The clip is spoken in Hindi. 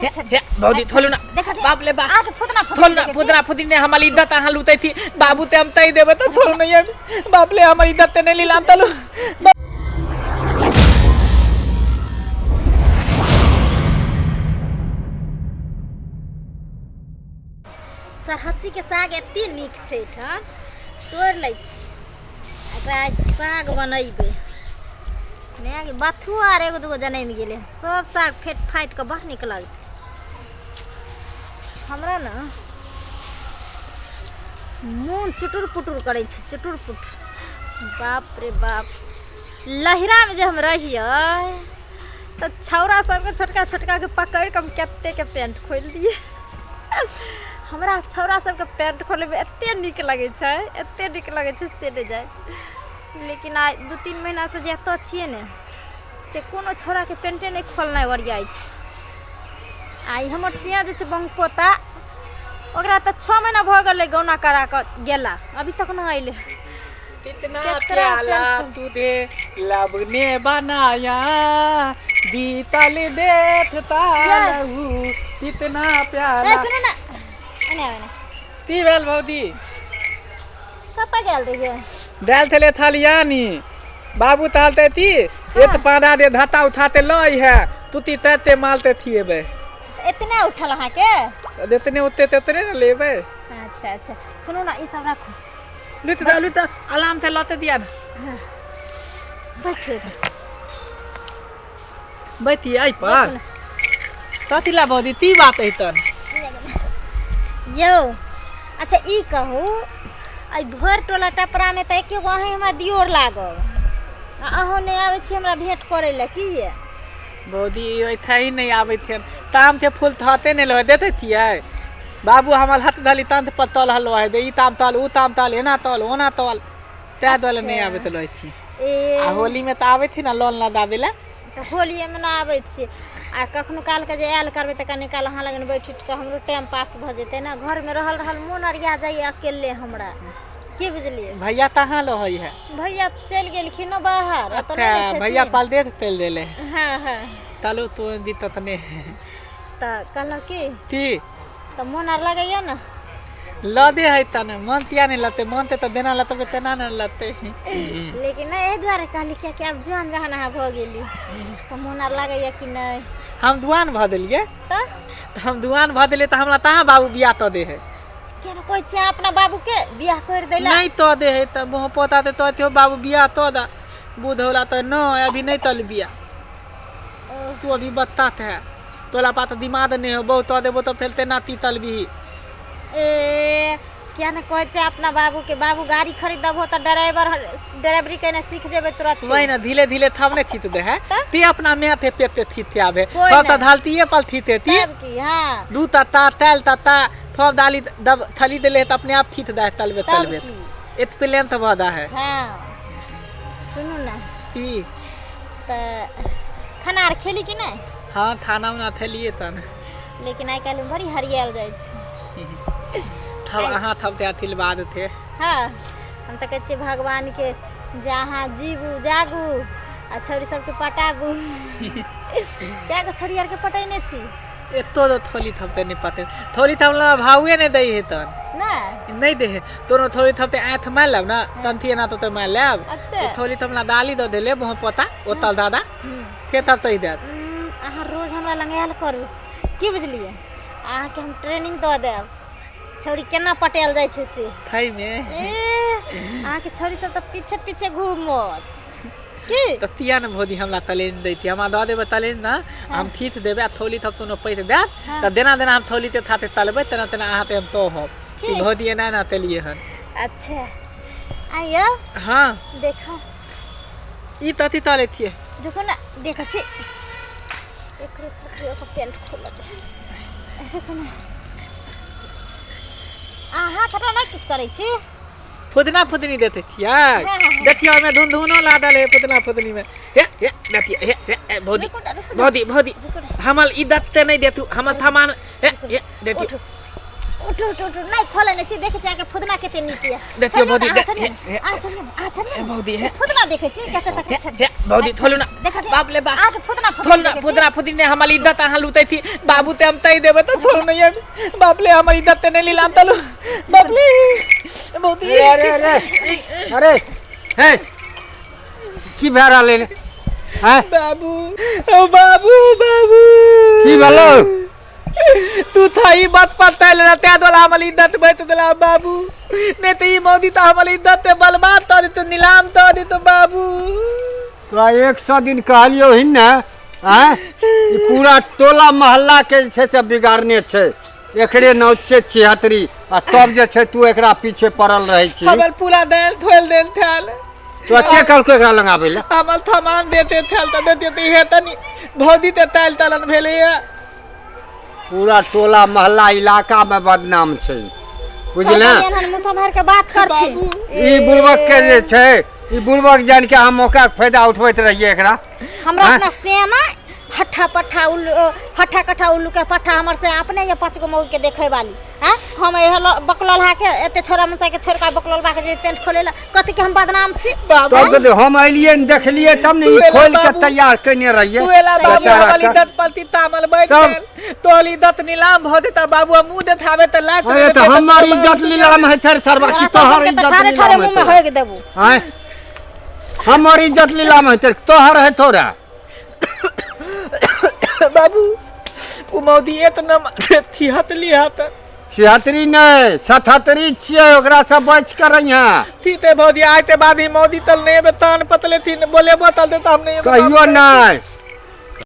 भौजी थोलू ना बाप ले बाप फुदना फुदने हमारी इज्जत अहाँ लूटे थी बाबू ते हम तई देबे तो थोलू नहीं है बाप ले हमारी इज्जत ते नहीं लीलाम तलू सरहच्ची के साग एते नीक छै ठा तोड़ लै छी एकरा साग बनैबे ने बथुआ आर एगो दूगो जनैम गेले सब साग फेट फाइट के बड़ नीक लागत हमरा ना मुंह चुटुर पुटुर करे छै चुटुर पुटुर बाप रे बाप लहिरा में जे हम रहिए तो छौरा सबके छोटका छोटका के पकड़ के कत्ते के पैंट खोल दिए हमरा छौरा सबके पैंट खोले में एते नीक लगे छै एते नीक लगे छै से नहीं जाए लेकिन आ 2-3 महीना से जे एतऽ छिए ने से कोनो छौरा के पैंटे नहीं खोलना ओरियाइ छै आई हमर सिया जे छै बंगपोता ओकरा त 6 महीना भ गेलै गौना करा के गेला अभी तक न आइले इतना प्याला तुझे लब ने बनाया दीतल देखता रहूं इतना प्याला सुन ना एने ती भेल भौजी कतऽ गेल रहिए डाल थले थालियानी बाबू तालते थी एक पाना दे धाता उठाते लई है तुती तते मालते थिएबे इतना उठल अहाँ के इतने उते तेतरे न लेबे अच्छा अच्छा सुनो ना ई सब रखो लुत अलार्म से लते दिया ना बैठी आई पर ततिला बदी ती बात है तन यो अच्छा ई कहू आई भर टोला टपरा में त एके गो अहीं हमरा दियोर लागल अहाँ नहीं आवे छी हमरा भेंट करे ले की है बौदी ऐथा ही नहीं आवे थे ताम के फूल थाते नहीं लगे देते थिए बाबू हमार हाथ धली ताम पर तल हलवा है दे ई ताम तल उ ताम तल एना तल ओना तल ते दल नहीं आवे त लई छी आ होली में त आवे थी ना लोन ना दाबेला तो होली में ना आवे छी आ कखनो काल के जे आयल करबे त कनी काल अहाँ लगन बैठ के हमरो टाइम पास भ जेते ना घर में रहल मन अरिया जाई अकेले हमरा की बुझलिए भैया कहां लो है भैया चल गेलखिन बाहर अच्छा भैया पाल दे तेल देले हां हां चलो तो दी तने त कहला की त मन आर लगैया ना लदे है तने मन तिया नहीं लते मन ते तो देना लते तना न लते लेकिन ना ए द्वारे कहली कि अब जुआन जहान भ गेली त मन आर लगैया कि नहीं हम दुआन भ देलिए त हम दुआन भ देले त हमरा तहां बाबू बियाह त दे है केन कोइ छै अपना बाबू के बियाह कर देला नहीं तो दे है त मोह पोता ते तो बाबू बियाह तो दा बुधौला त न अभी नहीं तल बियाह तू अभी बताते है तोला पात दिमाग नहीं हो बहुत तो देबो तो फैलते ना तीतल भी ए क्या न कोइ छै अपना बाबू के बाबू गाड़ी खरीदबो त ड्राइवरी केने सीख जेबे तुरंत वही ना धीरे धीरे थमने थीत दे है ती अपना मेथे पेते थीत आवे तब त धालतीए पल थीते ती तब की हां दू तता तेल तता थोब डाली दब थली देले त अपने आप थीत दे तलबे इत प्लेन त बदा है हां सुनु ना ती त खाना आर खेली कि नहीं हां खाना उना थलिए तन लेकिन आई काल बड़ी हरियाल जाय छै थब अहाँ थबते अथिल बाद थे हां हम त कहै छी भगवान के जहां जीबू जागू आ छोरी सब के पटाबू क्या के छोरी आर के पटैने छी एतो तो थोली थपते नहीं पते थोली थपला भावए नहीं दई है तन ना नहीं दे है तोनो थोली थपते आठ मार लब ना तंथी ना तो मैं लेब अच्छा थोली थपला डाली दो देले बहु पता ओतल दादा के तब तई दे अहाँ रोज हमरा लंगायल करू की बुझलिए अहाँ के हम ट्रेनिंग द देब छोरी केना पटेल जाय छै से खाई में अहाँ के छोरी सब त पीछे पीछे घूमत की त तिया न भोदी हमरा तलेन दैती हमरा द देबे तलेन ना हम थीत देबे थोली थप तो पैसे दे त देना देना हम थोली ते थाते तलबे तना तना अहाँ ते हम तो हो ई भोदी ना ना तलिए हन अच्छा आइयो हां देखो ई तती तले थिए देखो ना देखो छी एकरे पेंट खोल दे देखो ना आहा थटा ना कुछ करै छी फुदना फुदनी देते थिया देखियो में धुन लादल है फुदना फुदनी में हे देखिए हे भौदी भौदी भौदी हमल इज्जत ते नहीं देतु हमल थमान हे देखियो नहीं खोले नहीं छी देखे छी के फुदना केते नीक है देखियो भौजी आ चल भौजी है फुदना देखे छी कते तक भौजी थोलू ना बाप ले बाप फुदना फुदी ने हमारी इज्जत अहाँ लूटे थी बाबू ते हम तई देबे तो थोलू नहीं है बाप ले हमारी इज्जत ते नहीं लीलाम तलू बाप ले भौजी अरे हे की भए रहलै हैं बाबू ओ बाबू बाबू की भेलो तू था ही बात पता ले त्या दोला हमारी इज्जत बैठ दिला बाबू नहीं तो ये मोदी तो हमारी इज्जत ते बर्बाद कर दे तो नीलाम कर दे तो बाबू तोरा 100 दिन कहलियो ही ना हैं ई पूरा टोला मोहल्ला के जे छै से बिगाड़ने छै एकरे नाम से 76 आ तब जे छै तू एकरा पीछे पड़ल रहै छी हमर पूरा देल थोल देल थल तो के कहलको एकरा लगाबै ले हमर सामान देते थल त देते तो हे तनी भौजी ते तल तलन भेले पूरा टोला मोहल्ला इलाका में बदनाम छै बुझले हम मुसहर के बात करथिन ई बुड़बक के जे छै ई बुड़बक जान के हम मौका के फायदा उठबैत रहिए एकरा हमरा अपना सेना हट्ठा पट्ठा हट्ठा कट्ठा उल्लू के पट्ठा हमर से अपने ये 5 गो मौग के देखे वाली हैं हम बकलोलहा के एते छोरा मुसा के छोरका बकलोलबा के जे पेंट खोलेला कथि के हम बदनाम छी तब हम अइलिए न देखलिए तब ने ई खोल के तैयार करने रहिए तूला बाबू हमारी इज्जत पलती तामल बैठ गए तोली इज्जत नीलाम भ देता बाबू मुंह देखावे त लाख अरे तो हमारी इज्जत लीलाम है थर सरवा की तोहर इज्जत ठारे ठारे मुंह में होय के देबू हैं हमारी इज्जत लीलाम है थर तोहर है थोड़ा बाबू उ मोदी इतना थी हतली हाथ 76 नहीं 77 छियै ओकरा से बच कर रहिया थी ते भौजी आते बाद ही मोदी तल ने बेतान पतले थी बोले बोतल देता हमने कहियो नहीं